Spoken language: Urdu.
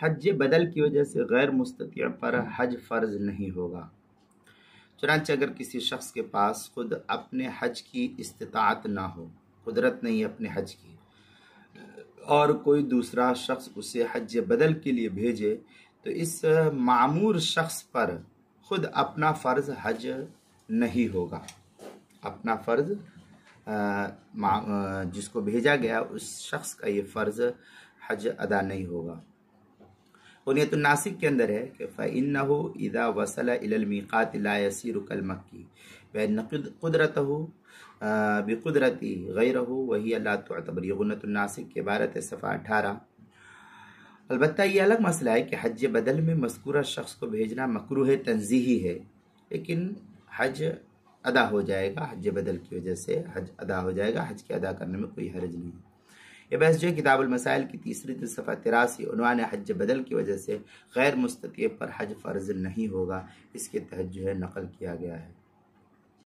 حج بدل کی وجہ سے غیر مستطیع پر حج فرض نہیں ہوگا۔ چنانچہ اگر کسی شخص کے پاس خود اپنے حج کی استطاعت نہ ہو، قدرت نہیں اپنے حج کی، اور کوئی دوسرا شخص اسے حج بدل کے لیے بھیجے، تو اس معمور شخص پر خود اپنا فرض حج نہیں ہوگا۔ اپنا فرض جس کو بھیجا گیا اس شخص کا یہ فرض حج ادا نہیں ہوگا۔ غنیۃ الناسک کے اندر ہے کہ فَإِنَّهُ إِذَا وَصَلَ إِلَى الْمِيقَاتِ لَا يَسِيرُ كَالْمَكِّي بِأَنَّ قُدْرَتَهُ بِقُدْرَتِ غَيْرَهُ وَهِيَ لَا تُعْتَبَرُ۔ یہ غنیۃ الناسک کے عبارت ہے، صفحہ 18۔ البتہ یہ الگ مسئلہ ہے کہ حج بدل میں مذکورہ شخص کو بھیجنا مکروہ تنزیہی ہے، لیکن حج ادا ہو جائے گا، حج بدل کی وجہ سے حج ادا ہو جائے گا، حج کے ادا کرنے میں کوئی حرج نہیں۔ یہ بحث جو ہے کتاب المسائل کی تیسری جلد صفحہ 83، عنوان حج بدل کی وجہ سے غیر مستطیع پر حج فرض نہیں ہوگا، اس کے تحت جو ہے نقل کیا گیا ہے۔